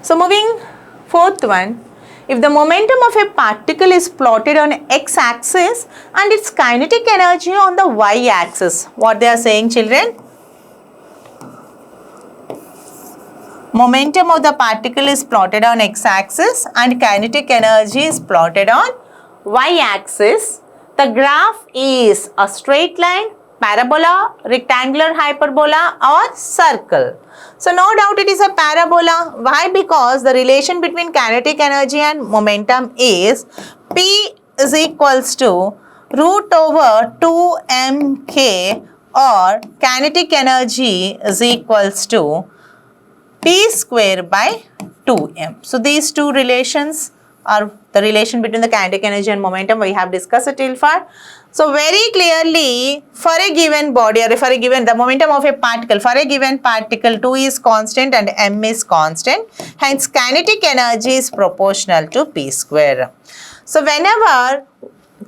So moving fourth one, if the momentum of a particle is plotted on x-axis and its kinetic energy on the y-axis, what they are saying, children? Momentum of the particle is plotted on x-axis and kinetic energy is plotted on y-axis. The graph is a straight line, parabola, rectangular hyperbola or circle. So no doubt it is a parabola. Why? Because the relation between kinetic energy and momentum is P is equals to root over 2mk, or kinetic energy is equals to P square by 2m. So these two relations are the relation between the kinetic energy and momentum we have discussed it till far. So very clearly, for a given body or for a given the momentum of a particle, for a given particle 2 is constant and m is constant, hence kinetic energy is proportional to P square. So whenever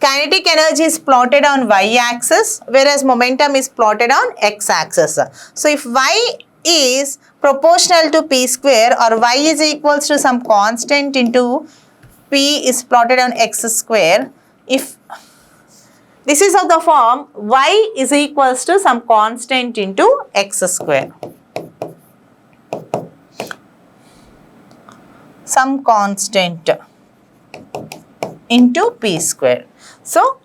kinetic energy is plotted on y-axis, whereas momentum is plotted on x-axis. So if y is proportional to P square, or y is equals to some constant into P is plotted on x square, if this is of the form y is equals to some constant into x square, some constant into P square. So,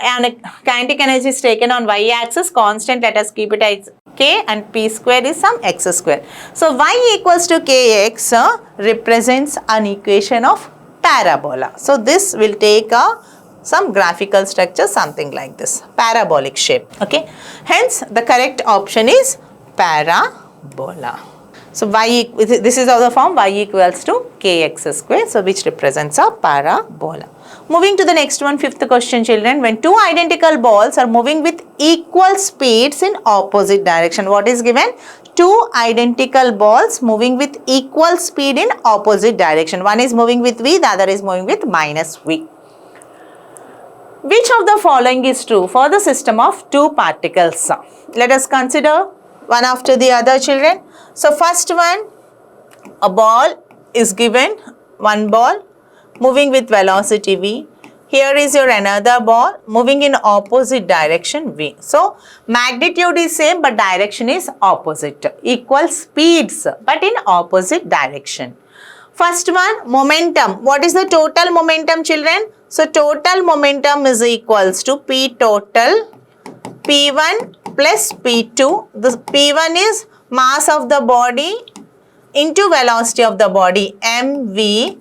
and kinetic energy is taken on y-axis, constant, let us keep it as k, and P square is some x square. So, y equals to kx represents an equation of parabola. So, this will take some graphical structure, something like this, parabolic shape. Okay. Hence, the correct option is parabola. So, this is of the form y equals to kx square, so which represents a parabola. Moving to the next one, fifth question, children. When two identical balls are moving with equal speeds in opposite direction, what is given? Two identical balls moving with equal speed in opposite direction. One is moving with v, the other is moving with minus v. Which of the following is true for the system of two particles? Let us consider one after the other, children. So, first one, a ball is given, one ball moving with velocity v. Here is your another ball moving in opposite direction v. So, magnitude is same but direction is opposite. Equal speeds but in opposite direction. First one, momentum. What is the total momentum, children? So, total momentum is equals to P total P1 plus P2. The P1 is mass of the body into velocity of the body, mv,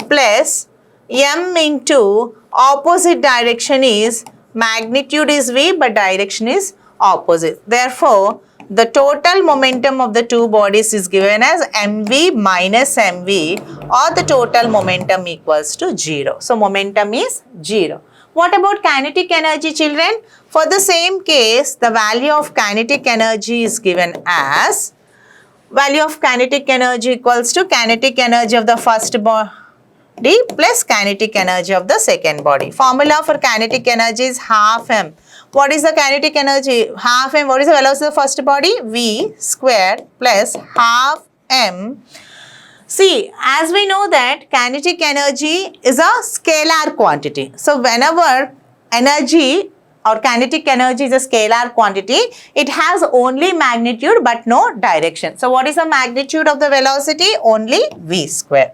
plus m into opposite direction is magnitude is v but direction is opposite. Therefore, the total momentum of the two bodies is given as mv minus mv, or the total momentum equals to 0. So, momentum is 0. What about kinetic energy, children? For the same case, the value of kinetic energy is given as value of kinetic energy equals to kinetic energy of the first body plus kinetic energy of the second body. Formula for kinetic energy is half m. What is the kinetic energy? Half m. What is the velocity of the first body? V squared plus half m. See, as we know that kinetic energy is a scalar quantity. So, whenever energy or kinetic energy is a scalar quantity, it has only magnitude but no direction. So, what is the magnitude of the velocity? Only v square.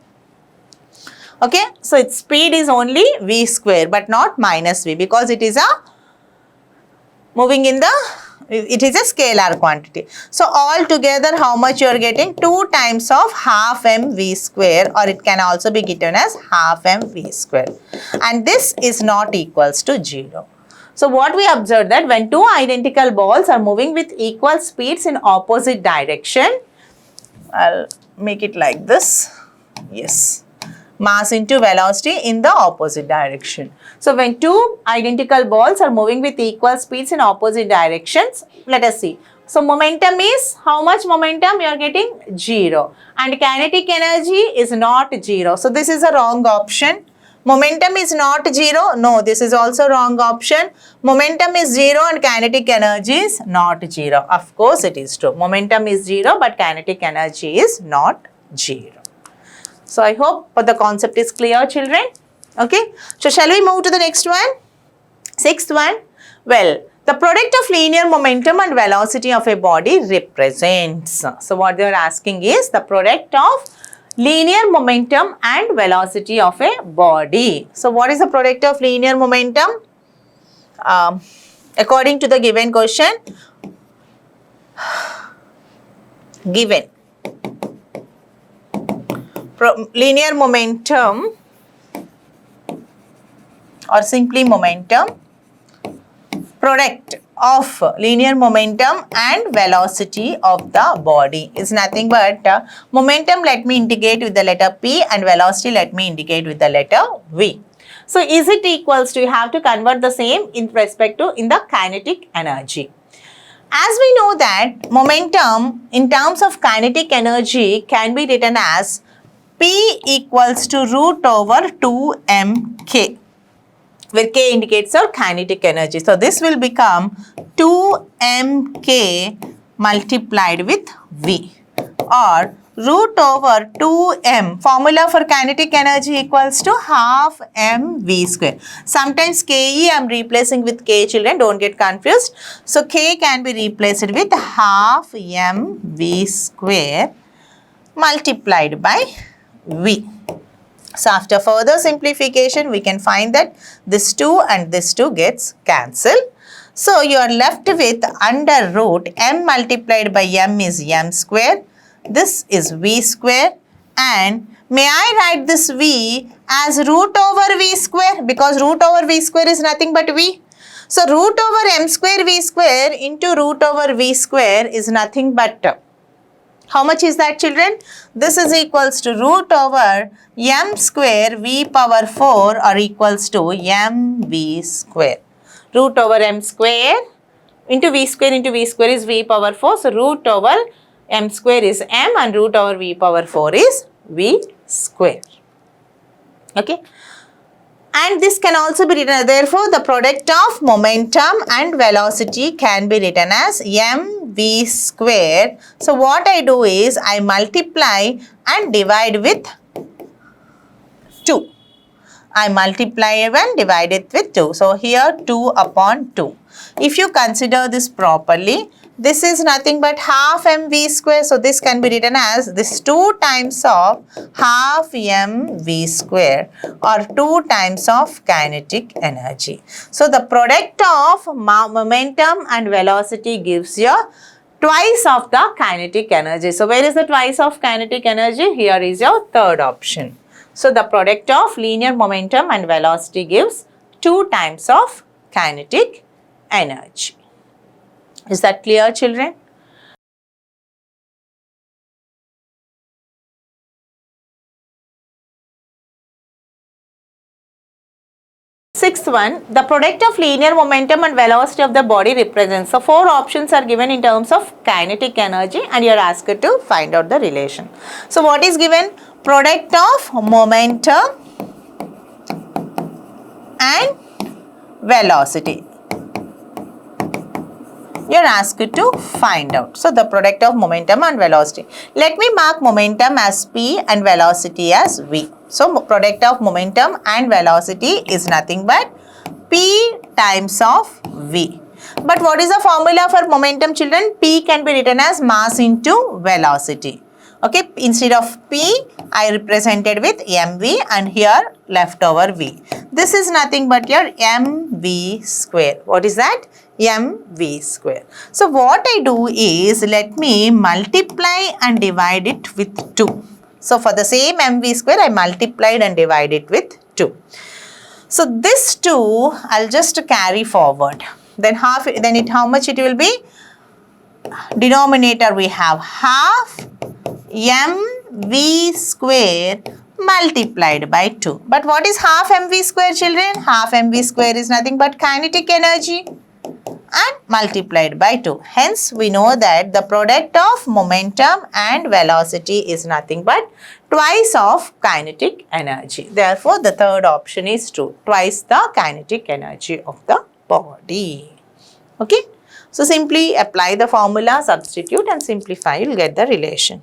Okay. So, its speed is only v square but not minus v, because it is a moving in the, it is a scalar quantity. So, all together how much you are getting? 2 times of half m v square, or it can also be given as half m v square, and this is not equals to 0. So, what we observed that when two identical balls are moving with equal speeds in opposite direction, I'll make it like this, yes, mass into velocity in the opposite direction. So, when two identical balls are moving with equal speeds in opposite directions, let us see. So, momentum is, how much momentum? You are getting 0, and kinetic energy is not 0. So, this is a wrong option. Momentum is not 0. No, this is also wrong option. Momentum is 0 and kinetic energy is not 0. Of course, it is true. Momentum is 0 but kinetic energy is not 0. So I hope the concept is clear, children. Okay. So shall we move to the next one? Sixth one. Well, the product of linear momentum and velocity of a body represents. So what they are asking is the product of linear momentum and velocity of a body. So what is the product of linear momentum? According to the given question, given linear momentum or simply momentum, product of linear momentum and velocity of the body is nothing but momentum, let me indicate with the letter P, and velocity let me indicate with the letter V. So is it equals to, you have to convert the same in respect to in the kinetic energy. As we know that momentum in terms of kinetic energy can be written as P equals to root over 2mk, where k indicates our kinetic energy. So this will become 2mk multiplied with V, or root over 2m. Formula for kinetic energy equals to half mv square. Sometimes ke I am replacing with k, children, don't get confused. So k can be replaced with half mv square multiplied by V. So after further simplification, we can find that this 2 and this 2 gets cancelled. So you are left with under root m multiplied by m is m square. This is v square, and may I write this v as root over v square, because root over v square is nothing but v. So root over m square v square into root over v square is nothing but, how much is that, children? This is equals to root over m square v power 4, or equals to mv square. Root over m square into v square is v power 4. So root over m square is m, and root over v power 4 is v square. Okay. And this can also be written, therefore the product of momentum and velocity can be written as mv square. So what I do is I multiply and divide with 2. I multiply and divide it with 2. So here 2 upon 2. If you consider this properly, this is nothing but half mv square. So this can be written as this 2 times of half mv square, or 2 times of kinetic energy. So the product of momentum and velocity gives you twice of the kinetic energy. So where is the twice of kinetic energy? Here is your third option. So the product of linear momentum and velocity gives 2 times of kinetic energy. Is that clear, children? Sixth one, the product of linear momentum and velocity of the body represents. So 4 options are given in terms of kinetic energy, and you are asked to find out the relation. So what is given? Product of momentum and velocity. You are asked to find out. So the product of momentum and velocity. Let me mark momentum as P and velocity as V. So product of momentum and velocity is nothing but P times of V. But what is the formula for momentum, children? P can be written as mass into velocity. Okay, instead of P, I represented with mv, and here left over v. This is nothing but your mv square. What is that? mv square. So what I do is, let me multiply and divide it with 2. So for the same mv square, I multiplied and divided with 2. So this 2, I'll just carry forward. Then how much it will be? Denominator we have half mv square multiplied by 2. But what is half mv square, children? Half mv square is nothing but kinetic energy, and multiplied by 2. Hence, we know that the product of momentum and velocity is nothing but twice of kinetic energy. Therefore, the third option is true. Twice the kinetic energy of the body. Okay. So, simply apply the formula, substitute and simplify, you'll get the relation.